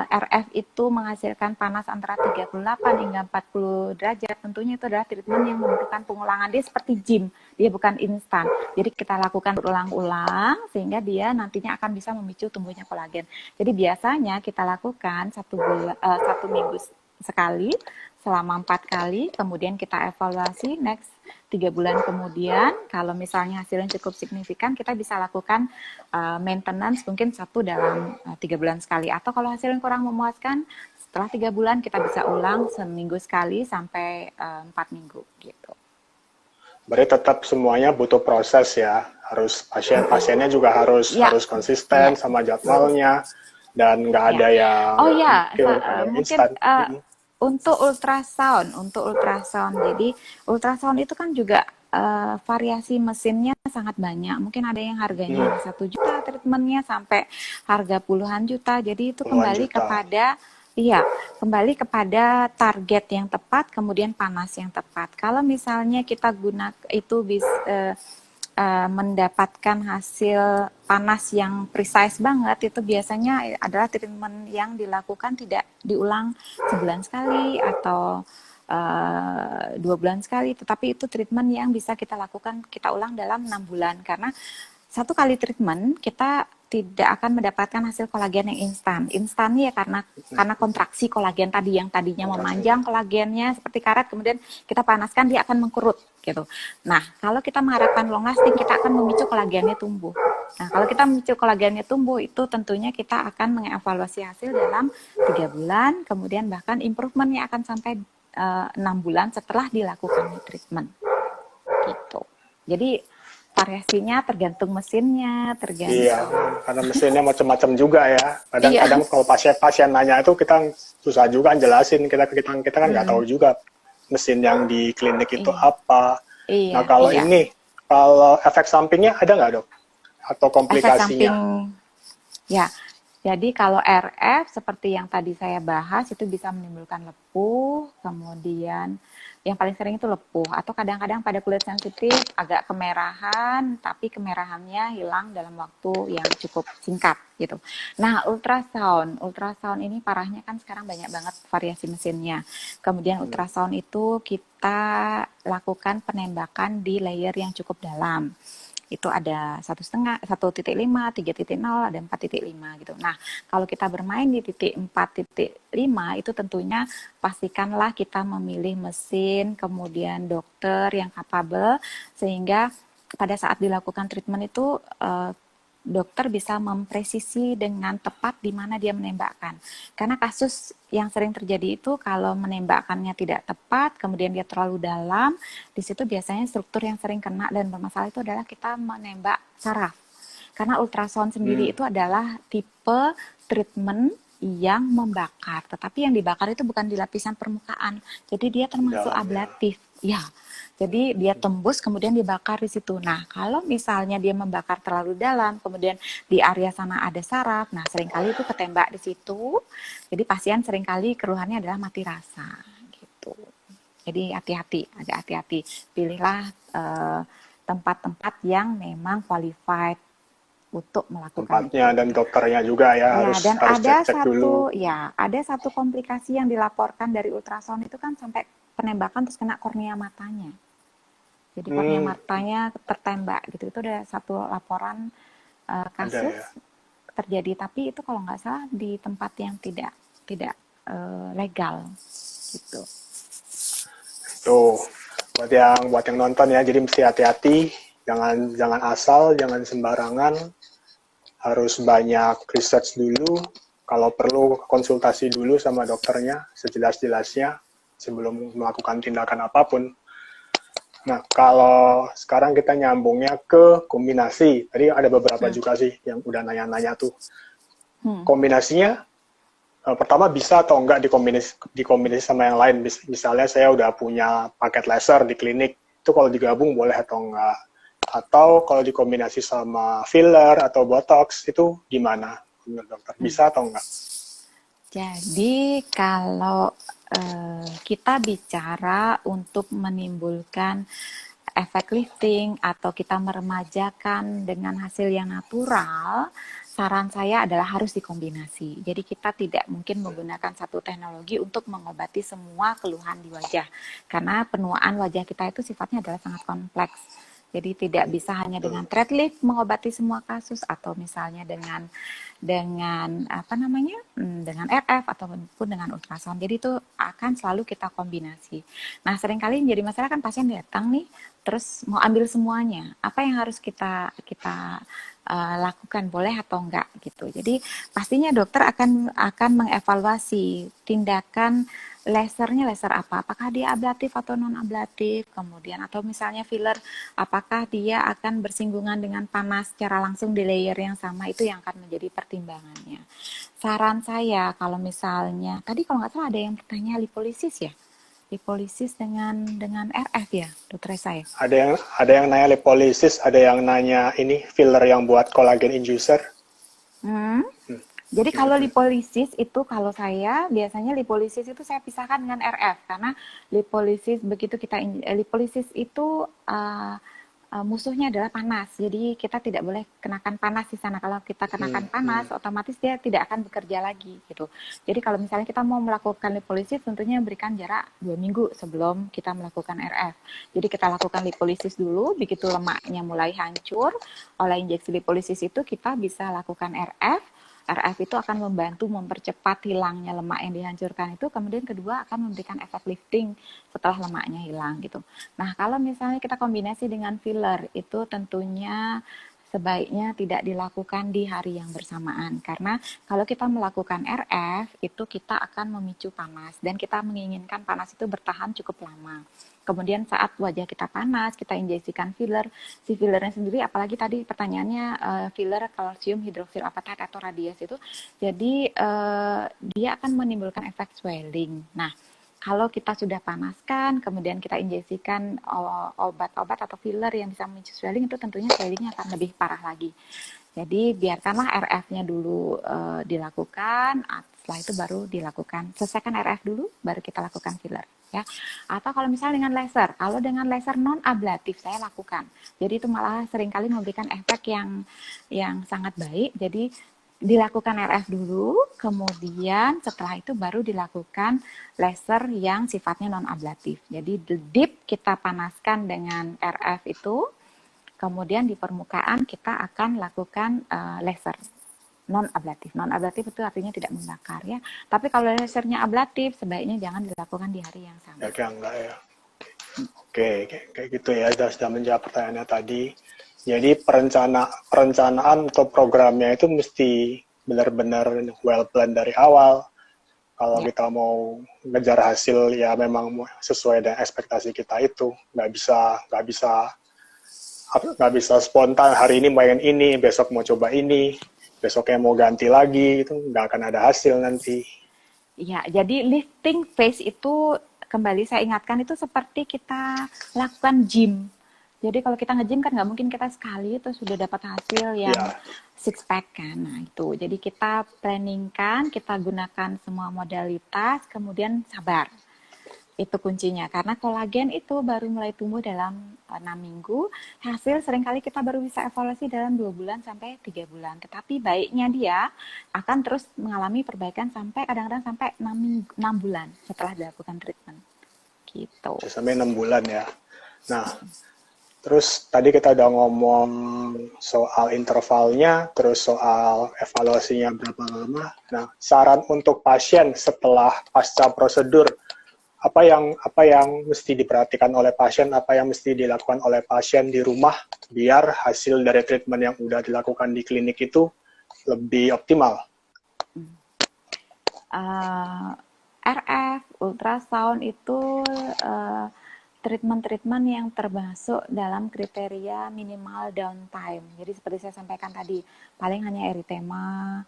RF itu menghasilkan panas antara 38 hingga 40 derajat, tentunya itu adalah treatment yang memerlukan pengulangan. Dia seperti gym, dia bukan instan. Jadi kita lakukan berulang-ulang sehingga dia nantinya akan bisa memicu tumbuhnya kolagen. Jadi biasanya kita lakukan 1 minggu sekali selama 4 kali, kemudian kita evaluasi next 3 bulan kemudian. Kalau misalnya hasilnya cukup signifikan, kita bisa lakukan maintenance mungkin 1 dalam 3 bulan sekali. Atau kalau hasilnya kurang memuaskan, setelah 3 bulan kita bisa ulang seminggu sekali sampai 4 minggu gitu. Berarti tetap semuanya butuh proses ya. Harus pasiennya juga harus Ya, harus ya, konsisten sama jadwalnya dan nggak ya. ada yang Oh ya, pure mungkin instan. untuk ultrasound. Jadi ultrasound itu kan juga variasi mesinnya sangat banyak. Mungkin ada yang harganya Hmm, hanya 1 juta treatmentnya sampai harga puluhan juta. Jadi itu puluhan kembali juta. kepada iya, kembali kepada target yang tepat, kemudian panas yang tepat. Kalau misalnya kita guna itu mendapatkan hasil panas yang precise banget, itu biasanya adalah treatment yang dilakukan tidak diulang sebulan sekali atau 2 bulan sekali, tetapi itu treatment yang bisa kita lakukan, kita ulang dalam 6 bulan, karena 1 kali treatment kita tidak akan mendapatkan hasil kolagen yang instan. Instan ya karena kontraksi kolagen tadi yang tadinya Kontraksi. memanjang kolagennya seperti karet, kemudian kita panaskan dia akan mengkerut gitu. Nah, kalau kita mengharapkan long lasting, kita akan memicu kolagennya tumbuh. Nah, kalau kita memicu kolagennya tumbuh, itu tentunya kita akan mengevaluasi hasil dalam 3 bulan, kemudian bahkan improvementnya akan sampai 6 bulan setelah dilakukan treatment gitu. Jadi variasinya tergantung mesinnya, Iya, tergantung. karena mesinnya macam-macam juga ya. Iya. Kadang-kadang kalau pasien nanya itu kita susah juga jelasin. Kita kan nggak tahu juga mesin yang di klinik itu Iya. apa. Nah Iya, iya. kalau efek sampingnya ada nggak, Dok? Atau Efek samping, komplikasinya? ya. Jadi kalau RF seperti yang tadi saya bahas itu bisa menimbulkan lepuh, kemudian yang paling sering itu lepuh, atau kadang-kadang pada kulit sensitif agak kemerahan, tapi kemerahannya hilang dalam waktu yang cukup singkat gitu. Nah, ultrasound ini parahnya kan sekarang banyak banget variasi mesinnya. Kemudian ultrasound itu kita lakukan penembakan di layer yang cukup dalam. Itu ada 1,5, 1,5, 3,0, ada 4,5 gitu. Nah, kalau kita bermain di titik 4,5 itu tentunya pastikanlah kita memilih mesin, kemudian dokter yang capable, sehingga pada saat dilakukan treatment itu dokter bisa mempresisi dengan tepat di mana dia menembakkan. Karena kasus yang sering terjadi itu kalau menembakkannya tidak tepat, kemudian dia terlalu dalam, di situ biasanya struktur yang sering kena dan bermasalah itu adalah kita menembak saraf. Karena ultrasound sendiri Hmm. itu adalah tipe treatment yang membakar, tetapi yang dibakar itu bukan di lapisan permukaan, jadi dia Di termasuk dalamnya. ablatif, ya. Jadi dia tembus kemudian dibakar di situ. Nah, kalau misalnya dia membakar terlalu dalam, kemudian di area sana ada saraf, nah seringkali itu ketembak di situ. Jadi pasien seringkali keluhannya adalah mati rasa, gitu. Jadi hati-hati, agak hati-hati. Pilihlah tempat-tempat yang memang qualified untuk melakukan Tempatnya itu dan gitu. dokternya juga ya Ya, harus dan harus cek-cek dulu. ada satu komplikasi yang dilaporkan dari ultrasound itu kan sampai penembakan terus kena kornea matanya. Jadi kornea Hmm, matanya tertembak gitu. Itu ada satu laporan ada kasus ya. terjadi, tapi itu kalau nggak salah di tempat yang tidak tidak legal gitu. Tuh, buat yang nonton ya, jadi mesti hati-hati, jangan jangan asal, jangan sembarangan, harus banyak research dulu, kalau perlu konsultasi dulu sama dokternya sejelas-jelasnya sebelum melakukan tindakan apapun. Nah, kalau sekarang kita nyambungnya ke kombinasi, tadi ada beberapa Hmm. juga sih yang udah nanya-nanya tuh. Hmm. Kombinasinya pertama bisa atau enggak dikombinasi sama yang lain. Misalnya saya udah punya paket laser di klinik, itu kalau digabung boleh atau enggak. Atau kalau dikombinasi sama filler atau botox, itu gimana menurut dokter? Hmm. Bisa atau enggak? Jadi kalau kita bicara untuk menimbulkan efek lifting atau kita meremajakan dengan hasil yang natural, saran saya adalah harus dikombinasi. Jadi kita tidak mungkin menggunakan satu teknologi untuk mengobati semua keluhan di wajah. Karena penuaan wajah kita itu sifatnya adalah sangat kompleks. Jadi tidak bisa hanya dengan thread lift mengobati semua kasus atau misalnya dengan apa namanya dengan RF ataupun dengan ultrasound. Jadi itu akan selalu kita kombinasi. Nah seringkali menjadi masalah kan pasien datang nih terus mau ambil semuanya. Apa yang harus kita kita lakukan boleh atau enggak gitu. Jadi pastinya dokter akan mengevaluasi tindakan lasernya laser apa, apakah dia ablatif atau non ablatif, kemudian atau misalnya filler, apakah dia akan bersinggungan dengan panas secara langsung di layer yang sama, itu yang akan menjadi pertimbangannya. Saran saya kalau misalnya tadi kalau nggak salah ada yang bertanya lipolisis ya, lipolisis dengan RF ya, dokter saya. Ada yang nanya lipolisis, ada yang nanya ini filler yang buat collagen inducer. Hmm. Hmm. Jadi kalau lipolisis itu kalau saya biasanya lipolisis itu saya pisahkan dengan RF karena lipolisis begitu kita lipolisis itu musuhnya adalah panas. Jadi kita tidak boleh kenakan panas di sana. Kalau kita kenakan panas, otomatis dia tidak akan bekerja lagi gitu. Jadi kalau misalnya kita mau melakukan lipolisis, tentunya berikan jarak 2 minggu sebelum kita melakukan RF. Jadi kita lakukan lipolisis dulu, begitu lemaknya mulai hancur oleh injeksi lipolisis itu kita bisa lakukan RF. RF itu akan membantu mempercepat hilangnya lemak yang dihancurkan itu, kemudian kedua akan memberikan efek lifting setelah lemaknya hilang gitu. Nah, kalau misalnya kita kombinasi dengan filler, itu tentunya sebaiknya tidak dilakukan di hari yang bersamaan. Karena kalau kita melakukan RF, itu kita akan memicu panas. Dan kita menginginkan panas itu bertahan cukup lama. Kemudian saat wajah kita panas, kita injeksikan filler. Si fillernya sendiri, apalagi tadi pertanyaannya filler kalsium hidrofil apatat atau radias itu, jadi dia akan menimbulkan efek swelling. Nah, kalau kita sudah panaskan, kemudian kita injeksikan obat-obat atau filler yang bisa memicu swelling, itu tentunya swellingnya akan lebih parah lagi. Jadi biarkanlah RF-nya dulu dilakukan, setelah itu baru dilakukan. Selesaikan RF dulu, baru kita lakukan filler. Ya. Atau kalau misalnya dengan laser, kalau dengan laser non ablatif saya lakukan. Jadi itu malah seringkali memberikan efek yang sangat baik. Jadi dilakukan RF dulu, kemudian setelah itu baru dilakukan laser yang sifatnya non ablatif. Jadi deep kita panaskan dengan RF itu, kemudian di permukaan kita akan lakukan laser non ablatif. Non ablatif itu artinya tidak membakar ya. Tapi kalau lasernya ablatif sebaiknya jangan dilakukan di hari yang sama. Ya, enggak ya. Oke, kayak gitu ya. Sudah menjawab pertanyaannya tadi. Jadi perencanaan atau programnya itu mesti benar-benar well plan dari awal. Kalau Ya, kita mau ngejar hasil ya memang sesuai dengan ekspektasi kita itu. Nggak bisa spontan hari ini main ini, besok mau coba ini, besoknya mau ganti lagi, itu nggak akan ada hasil nanti. ya, jadi lifting phase itu kembali saya ingatkan itu seperti kita lakukan gym. Jadi kalau kita nge-gym kan nggak mungkin kita sekali itu sudah dapat hasil yang Ya, six pack kan. Nah itu, jadi kita planningkan, kita gunakan semua modalitas, kemudian sabar. Itu kuncinya. Karena kolagen itu baru mulai tumbuh dalam 6 minggu. Hasil seringkali kita baru bisa evaluasi dalam 2 bulan sampai 3 bulan. Tetapi baiknya dia akan terus mengalami perbaikan sampai kadang-kadang sampai 6, minggu, 6 bulan setelah dilakukan treatment. Gitu. bisa sampai 6 bulan ya. Nah, terus tadi kita udah ngomong soal intervalnya, terus soal evaluasinya berapa lama. Nah, saran untuk pasien setelah pasca prosedur, apa yang mesti diperhatikan oleh pasien, apa yang mesti dilakukan oleh pasien di rumah biar hasil dari treatment yang udah dilakukan di klinik itu lebih optimal. RF, ultrasound itu uh, treatment-treatment yang termasuk dalam kriteria minimal downtime. Jadi seperti saya sampaikan tadi, paling hanya eritema,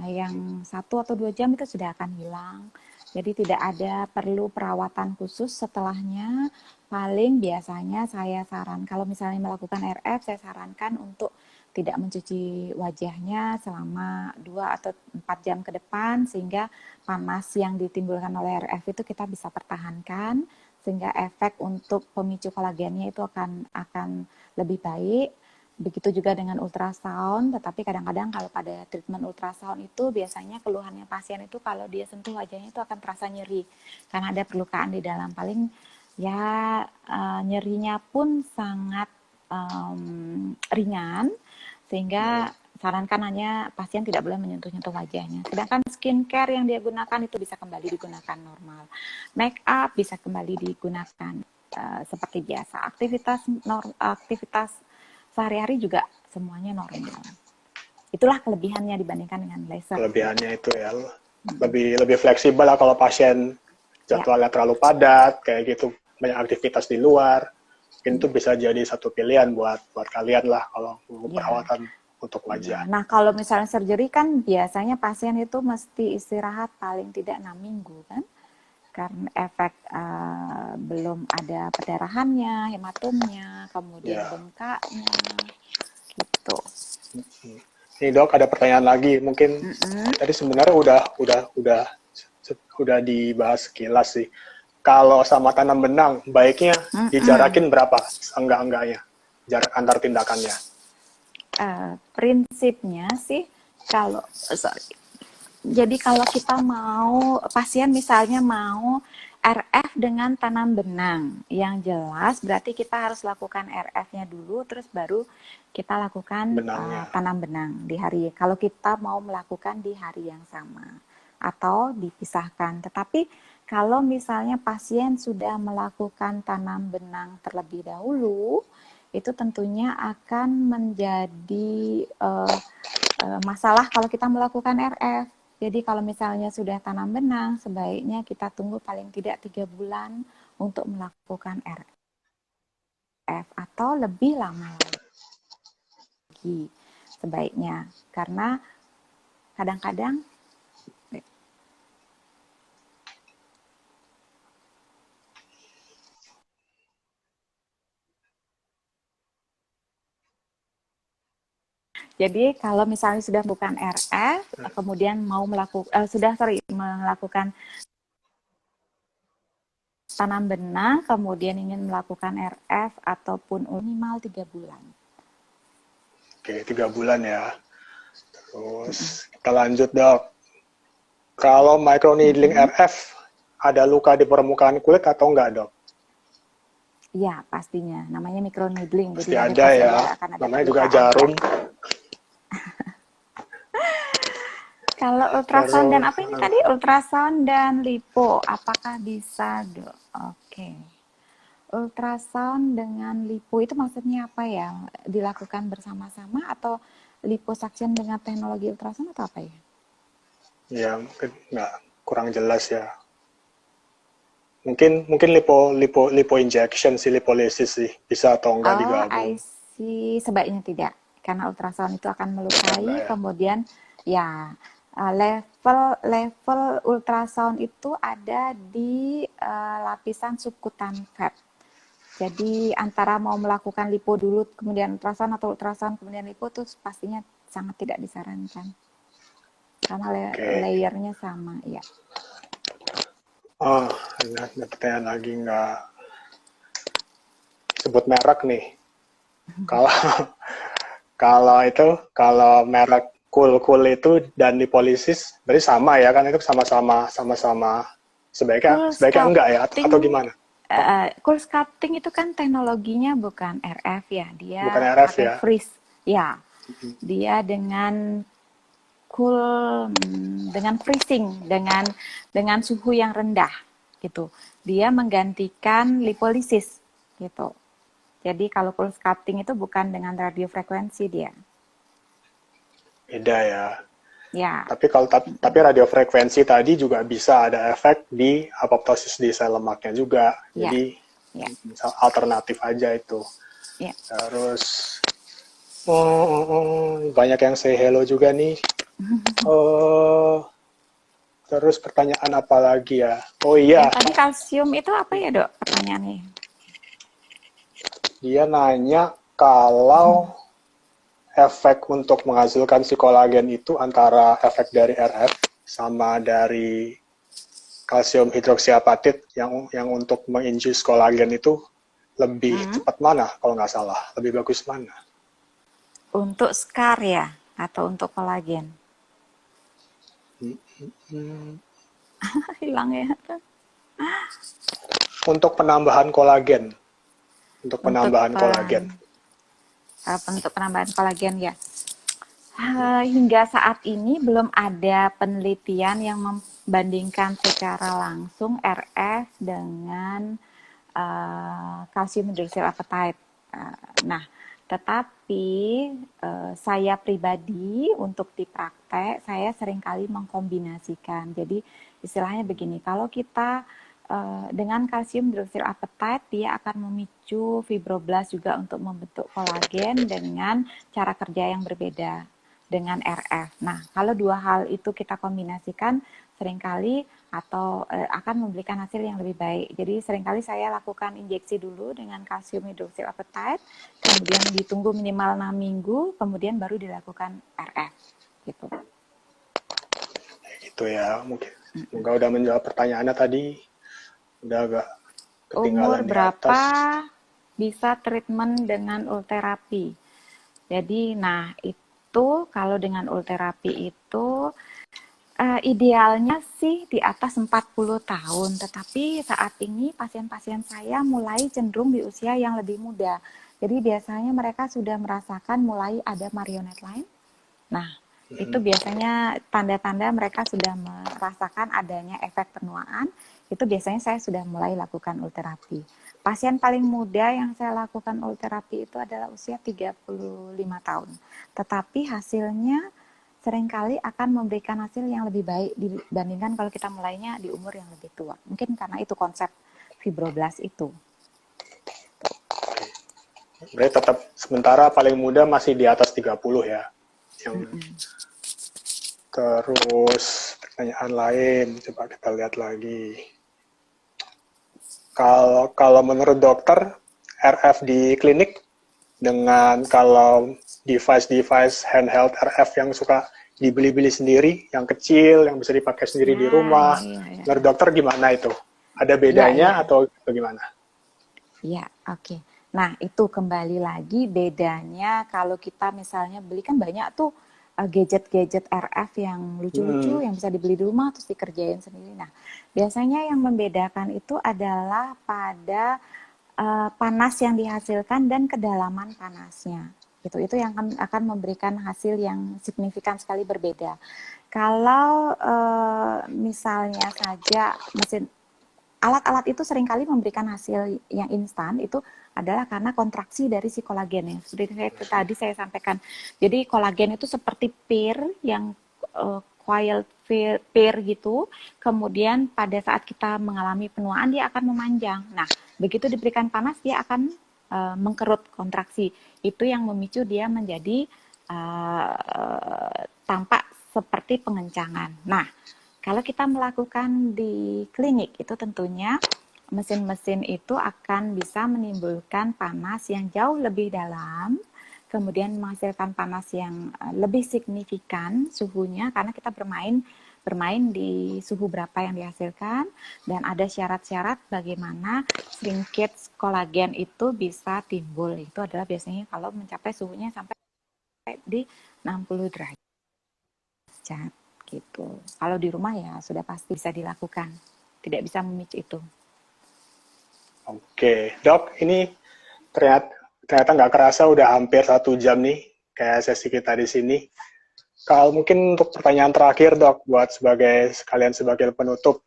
yang 1 atau 2 jam itu sudah akan hilang. Jadi tidak ada perlu perawatan khusus setelahnya. Paling biasanya saya saran, kalau misalnya melakukan RF, saya sarankan untuk tidak mencuci wajahnya selama 2 atau 4 jam ke depan, sehingga panas yang ditimbulkan oleh RF itu kita bisa pertahankan, sehingga efek untuk pemicu kolagennya itu akan lebih baik. Begitu juga dengan ultrasound, tetapi kadang-kadang kalau pada treatment ultrasound itu biasanya keluhannya pasien itu kalau dia sentuh wajahnya itu akan terasa nyeri karena ada perlukaan di dalam. Paling ya nyerinya pun sangat ringan, sehingga sarankan hanya pasien tidak boleh menyentuh-nyentuh wajahnya. Sedangkan skincare yang dia gunakan itu bisa kembali digunakan normal. Make up bisa kembali digunakan seperti biasa. Aktivitas sehari-hari juga semuanya normal. Itulah kelebihannya dibandingkan dengan laser. Kelebihannya itu ya lebih fleksibel lah kalau pasien Ya, jadwalnya terlalu padat kayak gitu, banyak aktivitas di luar, mungkin itu bisa jadi satu pilihan buat kalian lah kalau mau ya. perawatan untuk Ya, wajah. nah kalau misalnya surgery kan biasanya pasien itu mesti istirahat paling tidak 6 minggu kan, karena efek belum ada perdarahannya, hematomnya, kemudian Ya, bengkaknya, gitu. ini dok ada pertanyaan lagi, mungkin Mm-mm. tadi sebenarnya udah dibahas sekilas sih. Kalau sama tanam benang, baiknya Mm-mm. dijarakin berapa enggak-enggaknya jarak antar tindakannya? Prinsipnya sih kalau sorry. Jadi kalau kita mau pasien misalnya mau RF dengan tanam benang, yang jelas berarti kita harus lakukan RF-nya dulu, terus baru kita lakukan Benangnya. tanam benang di hari. Kalau kita mau melakukan di hari yang sama atau dipisahkan. Tetapi kalau misalnya pasien sudah melakukan tanam benang terlebih dahulu, itu tentunya akan menjadi masalah kalau kita melakukan RF. Jadi kalau misalnya sudah tanam benang, sebaiknya kita tunggu paling tidak 3 bulan untuk melakukan RF atau lebih lama lagi sebaiknya. Karena kadang-kadang jadi kalau misalnya sudah bukan RF, kemudian mau melakukan tanam benang, kemudian ingin melakukan RF ataupun minimal 3 bulan. Oke, 3 bulan ya. Terus kita lanjut dok. Kalau microneedling Mm-mm. RF, ada luka di permukaan kulit atau enggak dok? Iya, pastinya. Namanya microneedling, jadi Pasti ada pasti ya. akan ada Namanya juga perlukaan. jarum. Kalau ultrasound dan Terus, apa ini tadi? Ultrasound dan lipo, apakah bisa, Dok? Oke. ultrasound dengan lipo itu maksudnya apa ya? Dilakukan bersama-sama atau liposuction dengan teknologi ultrasound atau apa ya? Ya, mungkin nggak kurang jelas ya. Mungkin mungkin lipo injection sih, lipolisis sih, bisa atau enggak Oh, digabung. I see. Sebaiknya tidak. Karena ultrasound itu akan Enggak melukai, ya. kemudian ya level level ultrasound itu ada di lapisan subkutan fat. Jadi antara mau melakukan lipo dulu kemudian ultrasound atau ultrasound kemudian lipo itu pastinya sangat tidak disarankan. Karena Oke. layernya sama, ya. Oh, ada pertanyaan lagi nggak sebut merek nih. Kalau kalau merek Cool itu dan lipolisis berarti sama ya kan, itu sama-sama Cool sebaiknya enggak ya, atau sculpting, gimana? Oh, cool sculpting itu kan teknologinya bukan RF ya, dia bukan RF pakai ya. freeze. Ya, dia dengan cool, dengan freezing, dengan suhu yang rendah gitu. Dia menggantikan lipolisis gitu. Jadi kalau cool sculpting itu bukan dengan radiofrekuensi dia. Beda ya. Ya, Tapi radiofrekuensi tadi juga bisa ada efek di apoptosis di sel lemaknya juga. ya, Jadi ya, misal alternatif aja itu. ya. Terus banyak yang say hello juga nih. Oh, terus pertanyaan apa lagi ya? Oh Yang iya, tadi kalsium itu apa ya, Dok? Pertanyaannya. dia nanya kalau efek untuk menghasilkan si kolagen itu antara efek dari RF sama dari kalsium hidroksiapatit yang untuk menginjus kolagen itu lebih Hmm? cepat mana kalau nggak salah, lebih bagus mana? Untuk scar ya, atau untuk kolagen? Hilang ya. Untuk penambahan kolagen, untuk Untuk penambahan kolagen. untuk penambahan kolagen ya. Hingga saat ini belum ada penelitian yang membandingkan secara langsung RF dengan kalsium hidroxyapatite. Nah, tetapi saya pribadi untuk di praktek saya seringkali mengkombinasikan. Jadi istilahnya begini, kalau kita dengan kalsium hidroxyapatite dia akan memicu fibroblast juga untuk membentuk kolagen dengan cara kerja yang berbeda dengan RF. Nah, kalau dua hal itu kita kombinasikan seringkali atau akan memberikan hasil yang lebih baik. Jadi seringkali saya lakukan injeksi dulu dengan kalsium hidroxyapatite, kemudian ditunggu minimal 6 minggu, kemudian baru dilakukan RF gitu. Gitu ya, mungkin. Semoga udah menjawab pertanyaannya tadi. Udah agak Umur ketinggalan di berapa atas. bisa treatment dengan ulterapi? Jadi, nah itu kalau dengan ulterapi itu idealnya sih di atas 40 tahun, tetapi saat ini pasien-pasien saya mulai cenderung di usia yang lebih muda. Jadi biasanya mereka sudah merasakan mulai ada marionette line. Nah, itu biasanya tanda-tanda mereka sudah merasakan adanya efek penuaan. Itu biasanya saya sudah mulai lakukan ulterapi. Pasien paling muda yang saya lakukan ulterapi itu adalah usia 35 tahun. Tetapi hasilnya seringkali akan memberikan hasil yang lebih baik dibandingkan kalau kita mulainya di umur yang lebih tua. Mungkin karena itu konsep fibroblast itu. Berarti tetap sementara paling muda masih di atas 30 ya. Yang terus pertanyaan lain, coba kita lihat lagi. Kalau menurut dokter, RF di klinik dengan kalau device handheld RF yang suka dibeli-beli sendiri, yang kecil, yang bisa dipakai sendiri di Ya, rumah, ya, ya, ya. menurut dokter gimana itu? Ada Ya, bedanya ya. atau gimana? Ya, oke. Nah, itu kembali lagi bedanya kalau kita misalnya beli kan banyak tuh gadget-gadget RF yang lucu-lucu yang bisa dibeli di rumah terus dikerjain sendiri. Nah, biasanya yang membedakan itu adalah pada panas yang dihasilkan dan kedalaman panasnya. Itu yang akan memberikan hasil yang signifikan sekali berbeda. Kalau misalnya saja mesin alat-alat itu seringkali memberikan hasil yang instan itu adalah karena kontraksi dari si kolagen ya. Seperti tadi saya sampaikan. Jadi kolagen itu seperti pir yang coiled pair gitu. Kemudian pada saat kita mengalami penuaan dia akan memanjang. Nah, begitu diberikan panas dia akan mengkerut kontraksi. Itu yang memicu dia menjadi tampak seperti pengencangan. Nah, kalau kita melakukan di klinik itu tentunya mesin-mesin itu akan bisa menimbulkan panas yang jauh lebih dalam, kemudian menghasilkan panas yang lebih signifikan suhunya karena kita bermain di suhu berapa yang dihasilkan dan ada syarat-syarat bagaimana shrinkage kolagen itu bisa timbul. Itu adalah biasanya kalau mencapai suhunya sampai di 60 derajat gitu. Kalau di rumah ya sudah pasti bisa dilakukan. Tidak bisa memicu itu. Oke, Dok, ini ternyata nggak kerasa udah hampir 1 jam nih kayak sesi kita di sini. Kalau mungkin untuk pertanyaan terakhir, Dok, buat sekalian sebagai penutup,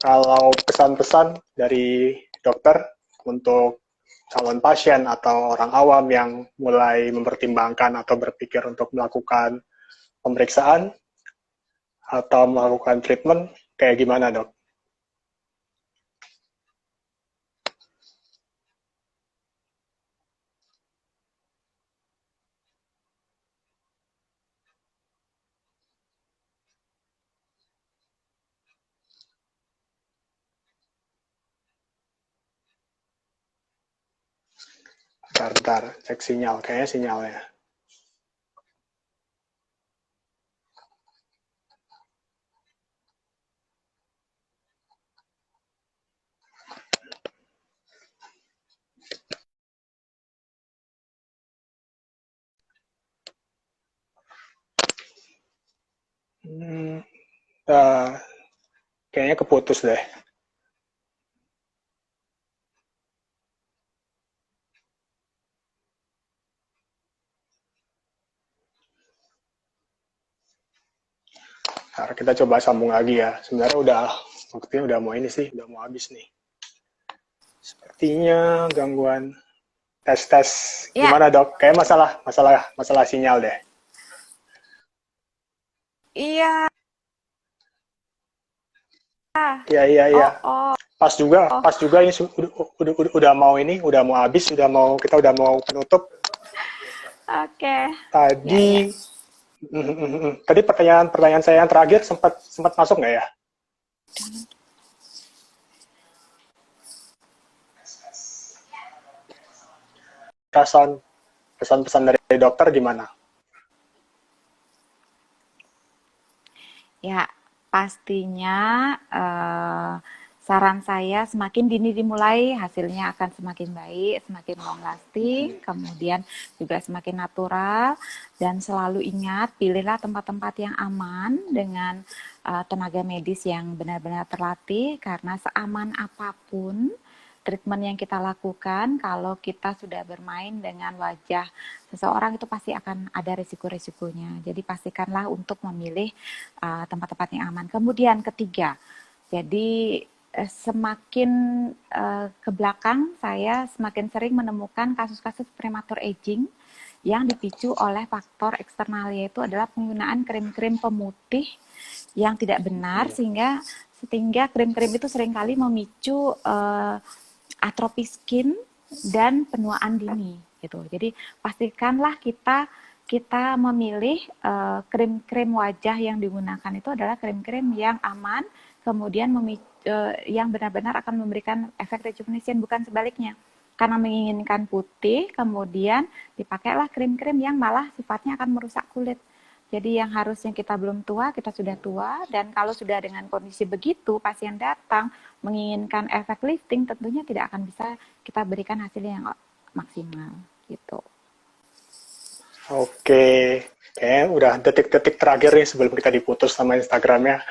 kalau pesan-pesan dari dokter untuk calon pasien atau orang awam yang mulai mempertimbangkan atau berpikir untuk melakukan pemeriksaan atau melakukan treatment, kayak gimana, Dok? Bentar, cek sinyal, kayaknya sinyalnya. Uh, Kayaknya keputus deh. Nah, kita coba sambung lagi ya. Sebenarnya waktunya udah mau ini sih, udah mau habis nih. Sepertinya gangguan tes. Ya. Gimana, Dok? Kayak masalah sinyal deh. Iya. Iya. Oh. Pas juga ini udah mau habis, kita udah mau penutup. Oke. Tadi Ya. Tadi pertanyaan saya yang terakhir sempat masuk nggak ya? Pesan-pesan dari dokter gimana? Ya, pastinya saran saya semakin dini dimulai, hasilnya akan semakin baik, semakin long lasting, kemudian juga semakin natural, dan selalu ingat, pilihlah tempat-tempat yang aman dengan tenaga medis yang benar-benar terlatih, karena seaman apapun treatment yang kita lakukan, kalau kita sudah bermain dengan wajah seseorang itu pasti akan ada risiko-risikonya. Jadi pastikanlah untuk memilih tempat-tempat yang aman. Kemudian ketiga, jadi semakin ke belakang saya semakin sering menemukan kasus-kasus prematur aging yang dipicu oleh faktor eksternal, yaitu adalah penggunaan krim-krim pemutih yang tidak benar, sehingga krim-krim itu seringkali memicu atrofi skin dan penuaan dini gitu. Jadi pastikanlah kita memilih krim-krim wajah yang digunakan itu adalah krim-krim yang aman, kemudian yang benar-benar akan memberikan efek rejuvenation, bukan sebaliknya. Karena menginginkan putih, kemudian dipakailah krim-krim yang malah sifatnya akan merusak kulit. Jadi yang harusnya kita belum tua, kita sudah tua, dan kalau sudah dengan kondisi begitu, pasien datang menginginkan efek lifting, tentunya tidak akan bisa kita berikan hasil yang maksimal gitu. Oke, kayaknya udah detik-detik terakhir nih sebelum kita diputus sama Instagramnya.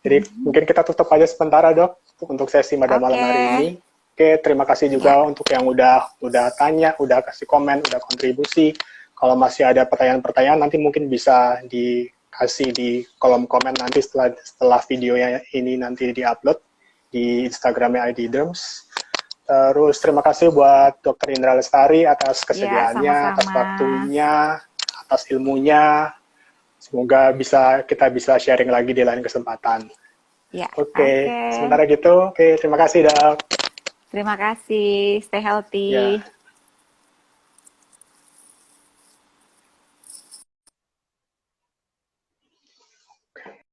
Jadi mungkin kita tutup aja sementara, Dok, untuk sesi malam hari ini. Oke, terima kasih juga untuk yang udah tanya, udah kasih komen, udah kontribusi. Kalau masih ada pertanyaan-pertanyaan, nanti mungkin bisa dikasih di kolom komen nanti setelah videonya ini nanti diupload. di Instagramnya ID Derms. Terus terima kasih buat Dr. Indra Lestari atas Ya, kesediaannya, atas sama-sama. waktunya, atas ilmunya. Semoga kita bisa sharing lagi di lain kesempatan. Ya, Oke, oke. sementara gitu, oke, terima kasih, Dok. Terima kasih. Stay Ya. healthy.